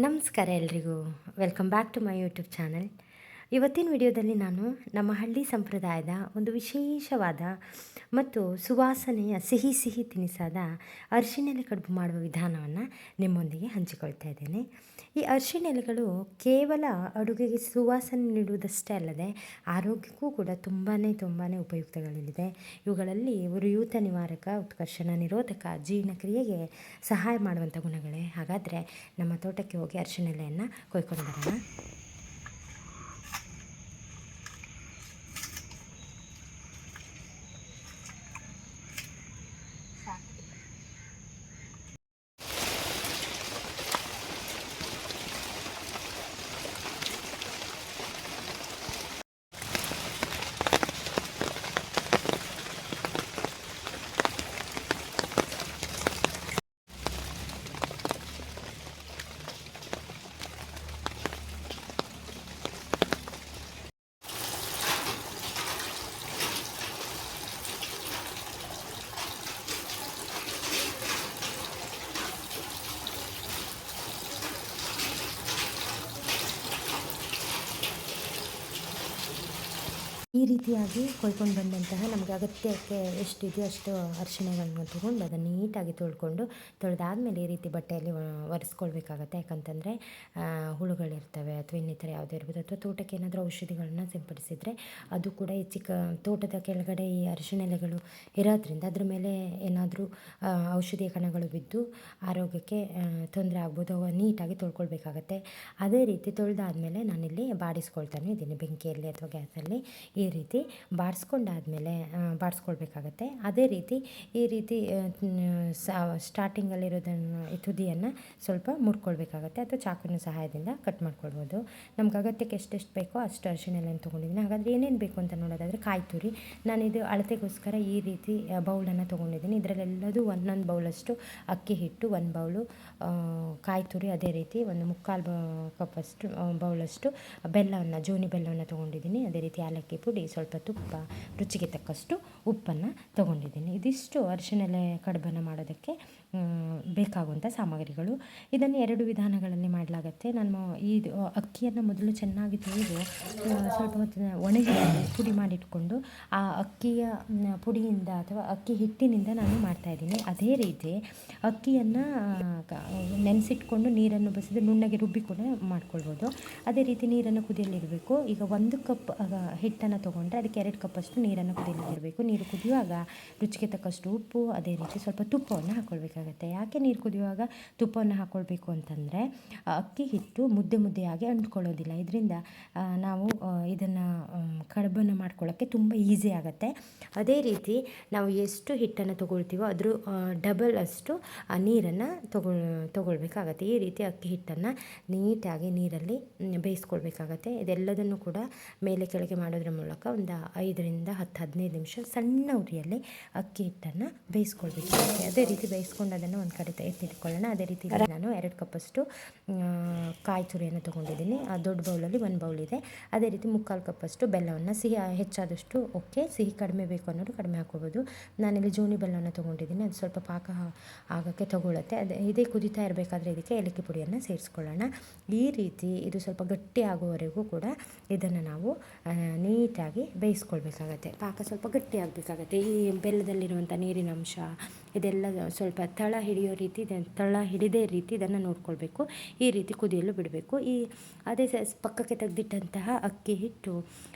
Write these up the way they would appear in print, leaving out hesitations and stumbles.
ನಮಸ್ಕಾರ ಎಲ್ರಿಗೂ. Welcome back to my YouTube channel. ಇವತ್ತಿನ ವಿಡಿಯೋದಲ್ಲಿ ನಾನು ನಮ್ಮ ಹಳ್ಳಿ ಸಂಪ್ರದಾಯದ ಒಂದು ವಿಶೇಷವಾದ ಮತ್ತು ಸುವಾಸನೆಯ ಸಿಹಿ ಸಿಹಿ ತಿನಿಸಾದ ಅರಿಶಿಣೆಲೆ ಕಡುಬು ಮಾಡುವ ವಿಧಾನವನ್ನು ನಿಮ್ಮೊಂದಿಗೆ ಹಂಚಿಕೊಳ್ತಾ ಇದ್ದೇನೆ. ಈ ಅರಿಶಿಣೆಲೆಗಳು ಕೇವಲ ಅಡುಗೆಗೆ ಸುವಾಸನೆ ನೀಡುವುದಷ್ಟೇ ಅಲ್ಲದೆ ಆರೋಗ್ಯಕ್ಕೂ ಕೂಡ ತುಂಬಾ ಉಪಯುಕ್ತಗಳಿದೆ. ಇವುಗಳಲ್ಲಿ ಉರಿಯೂತ ನಿವಾರಕ, ಉತ್ಕರ್ಷಣ ನಿರೋಧಕ, ಜೀರ್ಣಕ್ರಿಯೆಗೆ ಸಹಾಯ ಮಾಡುವಂಥ ಗುಣಗಳೇ. ಹಾಗಾದರೆ ನಮ್ಮ ತೋಟಕ್ಕೆ ಹೋಗಿ ಅರಿಶಿಣೆಲೆಯನ್ನು ಕೊಯ್ಕೊಂಡು ಬರೋಣ. ಈ ರೀತಿಯಾಗಿ ಕೊಯ್ಕೊಂಡು ಬಂದಂತಹ ನಮಗೆ ಅಗತ್ಯಕ್ಕೆ ಎಷ್ಟಿದೆಯೋ ಅಷ್ಟು ಅರಿಶಿಣಗಳನ್ನು ತೊಗೊಂಡು ಅದನ್ನು ನೀಟಾಗಿ ತೊಳೆದಾದ್ಮೇಲೆ ಈ ರೀತಿ ಬಟ್ಟೆಯಲ್ಲಿ ಒರೆಸ್ಕೊಳ್ಬೇಕಾಗತ್ತೆ. ಯಾಕಂತಂದರೆ ಹುಳುಗಳಿರ್ತವೆ ಅಥವಾ ಇನ್ನಿತರ ಯಾವುದೇ ಇರ್ಬೋದು, ಅಥವಾ ತೋಟಕ್ಕೆ ಏನಾದರೂ ಔಷಧಿಗಳನ್ನ ಸಿಂಪಡಿಸಿದರೆ ಅದು ಕೂಡ ಈ ತೋಟದ ಕೆಳಗಡೆ ಈ ಅರಿಶಿಣೆಲೆಗಳು ಇರೋದ್ರಿಂದ ಅದ್ರ ಮೇಲೆ ಏನಾದರೂ ಔಷಧಿಯ ಕಣಗಳು ಬಿದ್ದು ಆರೋಗ್ಯಕ್ಕೆ ತೊಂದರೆ ಆಗ್ಬೋದು. ಅವು ನೀಟಾಗಿ ತೊಳ್ಕೊಳ್ಬೇಕಾಗತ್ತೆ. ಅದೇ ರೀತಿ ತೊಳೆದಾದ್ಮೇಲೆ ನಾನಿಲ್ಲಿ ಬಾಡಿಸ್ಕೊಳ್ತಾನೆ ಇದ್ದೀನಿ ಬೆಂಕಿಯಲ್ಲಿ ಅಥವಾ ಗ್ಯಾಸಲ್ಲಿ. ಈ ರೀತಿ ಬಾಡಿಸ್ಕೊಳ್ಬೇಕಾಗತ್ತೆ. ಅದೇ ರೀತಿ ಈ ರೀತಿ ಸ್ಟಾರ್ಟಿಂಗಲ್ಲಿರೋದನ್ನು ಈ ತುದಿಯನ್ನು ಸ್ವಲ್ಪ ಮುರ್ಕೊಳ್ಬೇಕಾಗತ್ತೆ, ಅಥವಾ ಚಾಕುವಿನ ಸಹಾಯದಿಂದ ಕಟ್ ಮಾಡ್ಕೊಳ್ಬೋದು. ನಮ್ಗೆ ಅಗತ್ಯಕ್ಕೆ ಎಷ್ಟೆಷ್ಟು ಬೇಕೋ ಅಷ್ಟು ಅರಿಶಿಣೆಲೆಯನ್ನು ತೊಗೊಂಡಿದ್ದೀನಿ. ಹಾಗಾದರೆ ಏನೇನು ಬೇಕು ಅಂತ ನೋಡೋದಾದರೆ ಕಾಯಿ ತುರಿ. ನಾನಿದು ಅಳತೆಗೋಸ್ಕರ ಈ ರೀತಿ ಬೌಲನ್ನು ತೊಗೊಂಡಿದ್ದೀನಿ. ಇದರಲ್ಲೆಲ್ಲದೂ ಒಂದೊಂದು ಬೌಲಷ್ಟು ಅಕ್ಕಿ ಹಿಟ್ಟು, ಒಂದು ಬೌಲು ಕಾಯಿ ತುರಿ, ಅದೇ ರೀತಿ ಒಂದು ಮುಕ್ಕಾಲು ಕಪ್ಪಷ್ಟು ಬೌಲಷ್ಟು ಬೆಲ್ಲವನ್ನು, ಜೋನಿ ಬೆಲ್ಲವನ್ನು ತೊಗೊಂಡಿದ್ದೀನಿ. ಅದೇ ರೀತಿ ಏಲಕ್ಕಿ ಪುಡಿ, ಸ್ವಲ್ಪ ತುಪ್ಪ, ರುಚಿಗೆ ತಕ್ಕಷ್ಟು ಉಪ್ಪನ್ನು ತೊಗೊಂಡಿದ್ದೀನಿ. ಇದಿಷ್ಟು ಅರಿಶಿಣೆಲೆ ಕಡುಬನ್ನು ಮಾಡೋದಕ್ಕೆ ಬೇಕಾಗುವಂಥ ಸಾಮಗ್ರಿಗಳು. ಇದನ್ನು 2 ವಿಧಾನಗಳಲ್ಲಿ ಮಾಡಲಾಗತ್ತೆ. ನಾನು ಅಕ್ಕಿಯನ್ನು ಮೊದಲು ಚೆನ್ನಾಗಿ ತೊಳೆದು ಸ್ವಲ್ಪ ಹೊತ್ತು ಒಣಗಿ ಪುಡಿ ಮಾಡಿಟ್ಕೊಂಡು ಆ ಅಕ್ಕಿಯ ಪುಡಿಯಿಂದ ಅಥವಾ ಅಕ್ಕಿ ಹಿಟ್ಟಿನಿಂದ ನಾನು ಮಾಡ್ತಾಯಿದ್ದೀನಿ. ಅದೇ ರೀತಿ ಅಕ್ಕಿಯನ್ನು ನೆನೆಸಿಟ್ಕೊಂಡು ನೀರನ್ನು ಬಸಿದು ನುಣ್ಣಗೆ ರುಬ್ಬಿ ಕೂಡ ಮಾಡ್ಕೊಳ್ಬೋದು. ಅದೇ ರೀತಿ ನೀರನ್ನು ಕುದಿಯಲಿಡಬೇಕು. ಈಗ 1 ಕಪ್ ಹಿಟ್ಟನ್ನು ತೊಗೊಂಡ್ರೆ ಅದಕ್ಕೆ 2 ಕಪ್ಪಷ್ಟು ನೀರನ್ನು ಕುದಿಯಲಿಡಬೇಕು. ನೀರು ಕುದಿಯುವಾಗ ರುಚಿಗೆ ತಕ್ಕಷ್ಟು ಉಪ್ಪು, ಅದೇ ರೀತಿ ಸ್ವಲ್ಪ ತುಪ್ಪವನ್ನು ಹಾಕ್ಕೊಳ್ಬೇಕಾಗತ್ತೆ. ಯಾಕೆ ನೀರು ಕುದಿಯುವಾಗ ತುಪ್ಪವನ್ನು ಹಾಕ್ಕೊಳ್ಬೇಕು ಅಂತಂದರೆ ಅಕ್ಕಿ ಹಿಟ್ಟು ಮುದ್ದೆಯಾಗಿ ಅಂಟ್ಕೊಳ್ಳೋದಿಲ್ಲ. ಇದರಿಂದ ನಾವು ಇದನ್ನು ಕಡುಬನ್ನು ಮಾಡ್ಕೊಳ್ಳೋಕ್ಕೆ ತುಂಬ ಈಸಿ ಆಗುತ್ತೆ. ಅದೇ ರೀತಿ ನಾವು ಎಷ್ಟು ಹಿಟ್ಟನ್ನು ತೊಗೊಳ್ತೀವೋ ಅದ್ರ ಡಬಲ್ ಅಷ್ಟು ನೀರನ್ನು ತೊಗೊಳ್ಬೇಕಾಗತ್ತೆ. ಈ ರೀತಿ ಅಕ್ಕಿ ಹಿಟ್ಟನ್ನು ನೀಟಾಗಿ ನೀರಲ್ಲಿ ಬೇಯಿಸ್ಕೊಳ್ಬೇಕಾಗತ್ತೆ. ಇದೆಲ್ಲದನ್ನು ಕೂಡ ಮೇಲೆ ಕೆಳಗೆ ಮಾಡೋದ್ರ ಮೂಲಕ ಒಂದು 5ರಿಂದ 10-15 ನಿಮಿಷ ಸಣ್ಣ ಉರಿಯಲ್ಲಿ ಅಕ್ಕಿ ಹಿಟ್ಟನ್ನು ಬೇಯಿಸ್ಕೊಳ್ಬೇಕಾಗುತ್ತೆ. ಅದೇ ರೀತಿ ಬೇಯಿಸ್ಕೊಂಡು ಅದನ್ನು ಒಂದು ಕಡೆ ಎತ್ತಿಟ್ಕೊಳ್ಳೋಣ. ಅದೇ ರೀತಿ ನಾನು 2 ಕಪ್ಪಷ್ಟು ಕಾಯಿ ತುರಿಯನ್ನು ತೊಗೊಂಡಿದ್ದೀನಿ. ಆ ದೊಡ್ಡ ಬೌಲಲ್ಲಿ 1 ಬೌಲ್ ಇದೆ. ಅದೇ ರೀತಿ ಮುಕ್ಕಾಲು ಕಪ್ಪಷ್ಟು ಬೆಲ್ಲವನ್ನು, ಸಿಹಿ ಹೆಚ್ಚಾದಷ್ಟು ಓಕೆ, ಸಿಹಿ ಕಡಿಮೆ ಬೇಕು ಅನ್ನೋರು ಕಡಿಮೆ ಹಾಕ್ಕೋಬೋದು. ನಾನಿಲ್ಲಿ ಜೋನಿ ಬೆಲ್ಲವನ್ನು ತೊಗೊಂಡಿದ್ದೀನಿ. ಅದು ಸ್ವಲ್ಪ ಪಾಕ ಆಗೋಕ್ಕೆ ತಗೊಳುತ್ತೆ. ಇದೇ ಕುದಿತಾ ಇರಬೇಕಾದ್ರೆ ಇದಕ್ಕೆ ಏಲಕ್ಕಿ ಪುಡಿಯನ್ನು ಸೇರಿಸ್ಕೊಳ್ಳೋಣ. ಈ ರೀತಿ ಇದು ಸ್ವಲ್ಪ ಗಟ್ಟಿ ಆಗುವವರೆಗೂ ಕೂಡ ಇದನ್ನು ನಾವು ನೀಟಾಗಿ ಬೇಯಿಸ್ಕೊಳ್ಬೇಕಾಗತ್ತೆ. ಪಾಕ ಸ್ವಲ್ಪ ಗಟ್ಟಿ ಆಗಬೇಕಾಗತ್ತೆ. ಈ ಬೆಲ್ಲದಲ್ಲಿರುವಂಥ ನೀರಿನ ಅಂಶ ಇದೆಲ್ಲ ಸ್ವಲ್ಪ ತಳ ಹಿಡಿದೇ ರೀತಿ ಇದನ್ನು ನೋಡ್ಕೊಳ್ಬೇಕು. ಈ ರೀತಿ ಕುದಿಯಲು ಬಿಡಬೇಕು. ಅದೇ ಪಕ್ಕಕ್ಕೆ ತೆಗೆದಿಟ್ಟಂತಹ ಅಕ್ಕಿ ಹಿಟ್ಟು,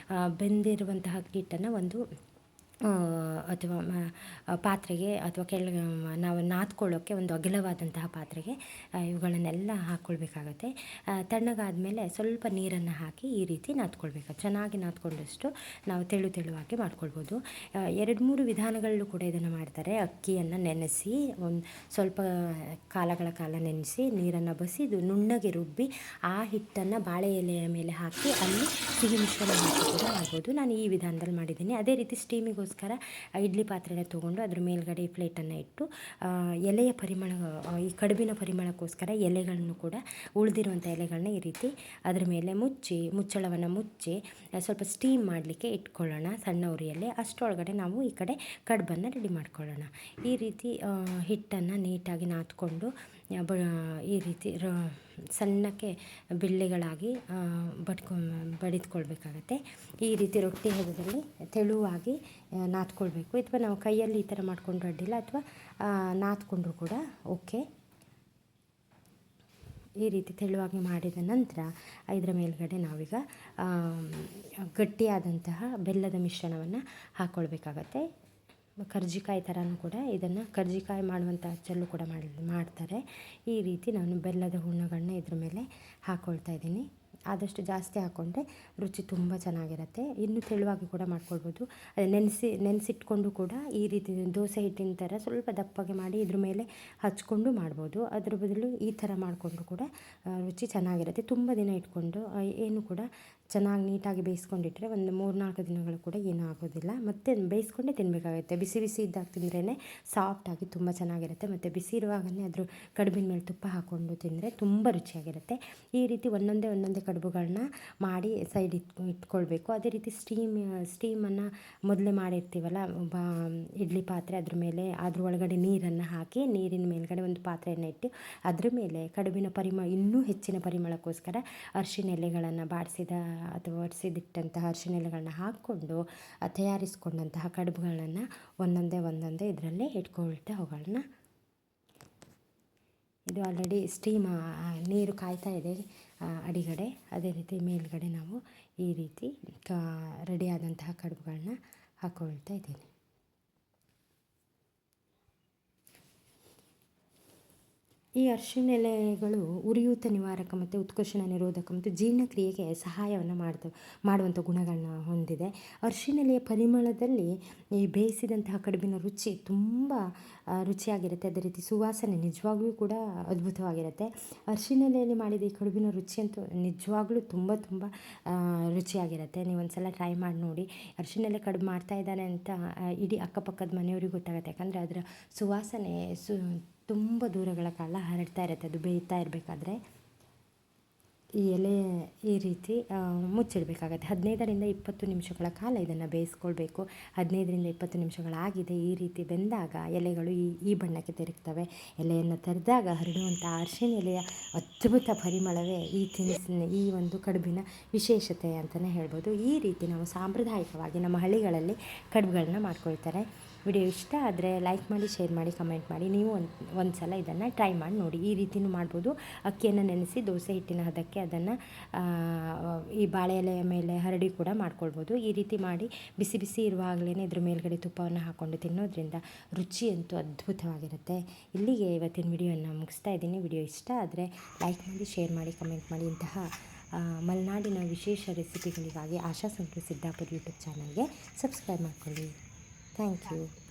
ಬೆಂದಿರುವಂತಹ ಅಕ್ಕಿ ಹಿಟ್ಟನ್ನು ಒಂದು ಅಥವಾ ಪಾತ್ರೆಗೆ ಅಥವಾ ಕೆಳಗೆ ನಾವು ನಾದ್ಕೊಳ್ಳೋಕ್ಕೆ ಒಂದು ಅಗಲವಾದಂತಹ ಪಾತ್ರೆಗೆ ಇವುಗಳನ್ನೆಲ್ಲ ಹಾಕ್ಕೊಳ್ಬೇಕಾಗತ್ತೆ. ತಣ್ಣಗಾದಮೇಲೆ ಸ್ವಲ್ಪ ನೀರನ್ನು ಹಾಕಿ ಈ ರೀತಿ ನಾದ್ಕೊಳ್ಬೇಕು. ಚೆನ್ನಾಗಿ ನಾದ್ಕೊಂಡಷ್ಟು ನಾವು ತೆಳುವಾಗಿ ಮಾಡ್ಕೊಳ್ಬೋದು. 2-3 ವಿಧಾನಗಳಲ್ಲೂ ಕೂಡ ಇದನ್ನು ಮಾಡ್ತಾರೆ. ಅಕ್ಕಿಯನ್ನು ನೆನೆಸಿ ಒಂದು ಸ್ವಲ್ಪ ಕಾಲ ನೆನೆಸಿ ನೀರನ್ನು ಬಸಿದು ನುಣ್ಣಗೆ ರುಬ್ಬಿ ಆ ಹಿಟ್ಟನ್ನು ಬಾಳೆ ಎಲೆಯ ಮೇಲೆ ಹಾಕಿ ಅಲ್ಲಿ ಸಿಹಿ ಮಿಶ್ರಣ ಹಾಕಿ ಕೂಡ ಮಾಡ್ಬೋದು. ನಾನು ಈ ವಿಧಾನದಲ್ಲಿ ಮಾಡಿದ್ದೀನಿ. ಅದೇ ರೀತಿ ಸ್ಟೀಮಿಗೋಸ್ಕರ ಇಡ್ಲಿ ಪಾತ್ರೆನ ತೊಗೊಂಡು ಅದ್ರ ಮೇಲ್ಗಡೆ ಪ್ಲೇಟನ್ನು ಇಟ್ಟು ಎಲೆಯ ಪರಿಮಳ, ಈ ಕಡುಬಿನ ಪರಿಮಳಕ್ಕೋಸ್ಕರ ಎಲೆಗಳನ್ನು ಕೂಡ, ಉಳಿದಿರುವಂಥ ಎಲೆಗಳನ್ನ ಈ ರೀತಿ ಅದರ ಮೇಲೆ ಮುಚ್ಚಳವನ್ನು ಮುಚ್ಚಿ ಸ್ವಲ್ಪ ಸ್ಟೀಮ್ ಮಾಡಲಿಕ್ಕೆ ಇಟ್ಕೊಳ್ಳೋಣ ಸಣ್ಣ ಉರಿಯಲ್ಲಿ. ಅಷ್ಟರೊಳಗಡೆ ನಾವು ಈ ಕಡೆ ಕಡುಬನ್ನು ರೆಡಿ ಮಾಡ್ಕೊಳ್ಳೋಣ. ಈ ರೀತಿ ಹಿಟ್ಟನ್ನು ನೀಟಾಗಿ ನಾದ್ಕೊಂಡು ಈ ರೀತಿ ಸಣ್ಣಕ್ಕೆ ಬಿಳ್ಳೆಗಳಾಗಿ ಬಡಿದ್ಕೊಳ್ಬೇಕಾಗತ್ತೆ. ಈ ರೀತಿ ರೊಟ್ಟಿ ಹದದಲ್ಲಿ ತೆಳುವಾಗಿ ನಾದ್ಕೊಳ್ಬೇಕು. ಅಥವಾ ನಾವು ಕೈಯಲ್ಲಿ ಈ ಥರ ಮಾಡಿಕೊಂಡ್ರೂ ಅಡ್ಡಿಲ್ಲ, ಅಥವಾ ನಾದ್ಕೊಂಡ್ರೂ ಕೂಡ ಓಕೆ. ಈ ರೀತಿ ತೆಳುವಾಗಿ ಮಾಡಿದ ನಂತರ ಇದರ ಮೇಲ್ಗಡೆ ನಾವೀಗ ಗಟ್ಟಿಯಾದಂತಹ ಬೆಲ್ಲದ ಮಿಶ್ರಣವನ್ನು ಹಾಕ್ಕೊಳ್ಬೇಕಾಗತ್ತೆ. ಕರ್ಜಿಕಾಯಿ ಥರನೂ ಕೂಡ ಇದನ್ನು ಕರ್ಜಿಕಾಯಿ ಮಾಡುವಂಥ ಅಚ್ಚಲ್ಲೂ ಕೂಡ ಮಾಡ್ತಾರೆ. ಈ ರೀತಿ ನಾನು ಬೆಲ್ಲದ ಹೂರ್ಣಗಳನ್ನ ಇದ್ರ ಮೇಲೆ ಹಾಕ್ಕೊಳ್ತಾ ಇದ್ದೀನಿ. ಆದಷ್ಟು ಜಾಸ್ತಿ ಹಾಕ್ಕೊಂಡ್ರೆ ರುಚಿ ತುಂಬ ಚೆನ್ನಾಗಿರುತ್ತೆ. ಇನ್ನೂ ತೆಳುವಾಗಿ ಕೂಡ ಮಾಡ್ಕೊಳ್ಬೋದು. ಅದೇ ನೆನೆಸಿಟ್ಕೊಂಡು ಕೂಡ ಈ ರೀತಿ ದೋಸೆ ಹಿಟ್ಟಿನ ಥರ ಸ್ವಲ್ಪ ದಪ್ಪಗೆ ಮಾಡಿ ಇದ್ರ ಮೇಲೆ ಹಚ್ಕೊಂಡು ಮಾಡ್ಬೋದು. ಅದ್ರ ಬದಲು ಈ ಥರ ಮಾಡಿಕೊಂಡ್ರು ಕೂಡ ರುಚಿ ಚೆನ್ನಾಗಿರುತ್ತೆ. ತುಂಬ ದಿನ ಇಟ್ಕೊಂಡು ಏನು ಕೂಡ ಚೆನ್ನಾಗಿ ನೀಟಾಗಿ ಬೇಯಿಸ್ಕೊಂಡಿಟ್ರೆ ಒಂದು 3-4 ದಿನಗಳು ಕೂಡ ಏನೂ ಆಗೋದಿಲ್ಲ. ಮತ್ತು ಬೇಯಿಸ್ಕೊಂಡೇ ತಿನ್ನಬೇಕಾಗುತ್ತೆ. ಬಿಸಿ ಬಿಸಿ ಇದ್ದಾಗ ತಿಂದ್ರೇ ಸಾಫ್ಟಾಗಿ ತುಂಬ ಚೆನ್ನಾಗಿರುತ್ತೆ. ಮತ್ತು ಬಿಸಿ ಇರುವಾಗಲೇ ಅದ್ರ ಕಡುಬಿನ ಮೇಲೆ ತುಪ್ಪ ಹಾಕ್ಕೊಂಡು ತಿಂದರೆ ತುಂಬ ರುಚಿಯಾಗಿರುತ್ತೆ. ಈ ರೀತಿ ಒಂದೊಂದೇ ಕಡುಬುಗಳನ್ನ ಮಾಡಿ ಸೈಡ್ ಇಟ್ಕೊಳ್ಬೇಕು. ಅದೇ ರೀತಿ ಸ್ಟೀಮನ್ನು ಮೊದಲೇ ಮಾಡಿರ್ತೀವಲ್ಲ ಇಡ್ಲಿ ಪಾತ್ರೆ, ಅದ್ರ ಮೇಲೆ ಅದ್ರ ಒಳಗಡೆ ನೀರನ್ನು ಹಾಕಿ ನೀರಿನ ಮೇಲ್ಗಡೆ ಒಂದು ಪಾತ್ರೆಯನ್ನು ಇಟ್ಟು ಅದ್ರ ಮೇಲೆ ಕಡುಬಿನ ಇನ್ನೂ ಹೆಚ್ಚಿನ ಪರಿಮಳಕ್ಕೋಸ್ಕರ ಅರಿಶಿನ ಎಲೆಗಳನ್ನು ಅಥವಾ ಒರೆಸಿದಿಟ್ಟಂತಹ ಅರಿಶಿನ ಎಲೆಗಳನ್ನ ಹಾಕ್ಕೊಂಡು ತಯಾರಿಸ್ಕೊಂಡಂತಹ ಕಡುಬುಗಳನ್ನು ಒಂದೊಂದೇ ಇದರಲ್ಲೇ ಇಟ್ಕೊಳ್ತಾ ಹೋಗೋಣ. ಇದು ಆಲ್ರೆಡಿ ನೀರು ಕಾಯ್ತಾ ಇದೆ ಅಡಿಗಡೆ. ಅದೇ ರೀತಿ ಮೇಲ್ಗಡೆ ನಾವು ಈ ರೀತಿ ರೆಡಿಯಾದಂತಹ ಕಡುಬುಗಳನ್ನ ಹಾಕ್ಕೊಳ್ತಾ ಇದ್ದೀನಿ. ಈ ಅರಿಶಿನ ಎಲೆಗಳು ಉರಿಯೂತ ನಿವಾರಕ ಮತ್ತು ಉತ್ಕರ್ಷಣ ನಿರೋಧಕ ಮತ್ತು ಜೀರ್ಣಕ್ರಿಯೆಗೆ ಸಹಾಯವನ್ನು ಮಾಡುವಂಥ ಗುಣಗಳನ್ನ ಹೊಂದಿದೆ. ಅರಿಶಿನ ಎಲೆಯ ಪರಿಮಳದಲ್ಲಿ ಈ ಬೇಯಿಸಿದಂತಹ ಕಡುಬಿನ ರುಚಿ ತುಂಬ ರುಚಿಯಾಗಿರುತ್ತೆ. ಅದೇ ರೀತಿ ಸುವಾಸನೆ ನಿಜವಾಗ್ಲೂ ಕೂಡ ಅದ್ಭುತವಾಗಿರುತ್ತೆ. ಅರಿಶಿನ ಎಲೆಯಲ್ಲಿ ಮಾಡಿದ ಈ ಕಡುಬಿನ ರುಚಿ ಅಂತೂ ನಿಜವಾಗ್ಲೂ ತುಂಬ ರುಚಿಯಾಗಿರುತ್ತೆ. ನೀವು ಒಂದು ಸಲ ಟ್ರೈ ಮಾಡಿ ನೋಡಿ. ಅರಿಶಿನ ಎಲೆ ಕಡುಬು ಮಾಡ್ತಾ ಇದ್ದಾನೆ ಅಂತ ಇಡೀ ಅಕ್ಕಪಕ್ಕದ ಮನೆಯವ್ರಿಗೆ ಗೊತ್ತಾಗುತ್ತೆ. ಯಾಕಂದರೆ ಅದರ ಸುವಾಸನೆ ತುಂಬ ದೂರಗಳ ಕಾಲ ಹರಡ್ತಾ ಇರುತ್ತೆ. ಅದು ಬೇಯ್ತಾ ಇರಬೇಕಾದ್ರೆ ಈ ಎಲೆ ಈ ರೀತಿ ಮುಚ್ಚಿಡಬೇಕಾಗತ್ತೆ. 15-20 ನಿಮಿಷಗಳ ಕಾಲ ಇದನ್ನು ಬೇಯಿಸ್ಕೊಳ್ಬೇಕು. 15-20 ನಿಮಿಷಗಳಾಗಿದೆ. ಈ ರೀತಿ ಬೆಂದಾಗ ಎಲೆಗಳು ಈ ಬಣ್ಣಕ್ಕೆ ತಿರುಗ್ತವೆ. ಎಲೆಯನ್ನು ತೆರೆದಾಗ ಹರಡುವಂಥ ಅರಿಶಿನ ಎಲೆಯ ಅದ್ಭುತ ಪರಿಮಳವೇ ಈ ಒಂದು ಕಡುಬಿನ ವಿಶೇಷತೆ ಅಂತಲೇ ಹೇಳ್ಬೋದು. ಈ ರೀತಿ ನಾವು ಸಾಂಪ್ರದಾಯಿಕವಾಗಿ ನಮ್ಮ ಹಳ್ಳಿಗಳಲ್ಲಿ ಕಡುಬುಗಳನ್ನ ಮಾಡ್ಕೊಳ್ತಾರೆ. ವಿಡಿಯೋ ಇಷ್ಟ ಆದರೆ ಲೈಕ್ ಮಾಡಿ, ಶೇರ್ ಮಾಡಿ, ಕಮೆಂಟ್ ಮಾಡಿ. ನೀವು ಒಂದು ಸಲ ಇದನ್ನು ಟ್ರೈ ಮಾಡಿ ನೋಡಿ. ಈ ರೀತಿಯೂ ಮಾಡ್ಬೋದು. ಅಕ್ಕಿಯನ್ನು ನೆನೆಸಿ ದೋಸೆ ಹಿಟ್ಟಿನ ಹದಕ್ಕೆ ಅದನ್ನು ಈ ಬಾಳೆ ಎಲೆಯ ಮೇಲೆ ಹರಡಿ ಕೂಡ ಮಾಡ್ಕೊಳ್ಬೋದು. ಈ ರೀತಿ ಮಾಡಿ ಬಿಸಿ ಇರುವಾಗಲೇ ಇದ್ರ ಮೇಲ್ಗಡೆ ತುಪ್ಪವನ್ನು ಹಾಕ್ಕೊಂಡು ತಿನ್ನೋದ್ರಿಂದ ರುಚಿ ಅಂತೂ ಅದ್ಭುತವಾಗಿರುತ್ತೆ. ಇಲ್ಲಿಗೆ ಇವತ್ತಿನ ವಿಡಿಯೋನ ಮುಗಿಸ್ತಾ ಇದ್ದೀನಿ. ವಿಡಿಯೋ ಇಷ್ಟ ಆದರೆ ಲೈಕ್ ಮಾಡಿ, ಶೇರ್ ಮಾಡಿ, ಕಮೆಂಟ್ ಮಾಡಿ. ಇಂತಹ ಮಲೆನಾಡಿನ ವಿಶೇಷ ರೆಸಿಪಿಗಳಿಗಾಗಿ ಆಶಾ ಸಂತೋಷ್ ಸಿದ್ದಾಪುರ ಯೂಟ್ಯೂಬ್ ಚಾನಲ್ಗೆ ಸಬ್ಸ್ಕ್ರೈಬ್ ಮಾಡ್ಕೊಳ್ಳಿ. Thank you.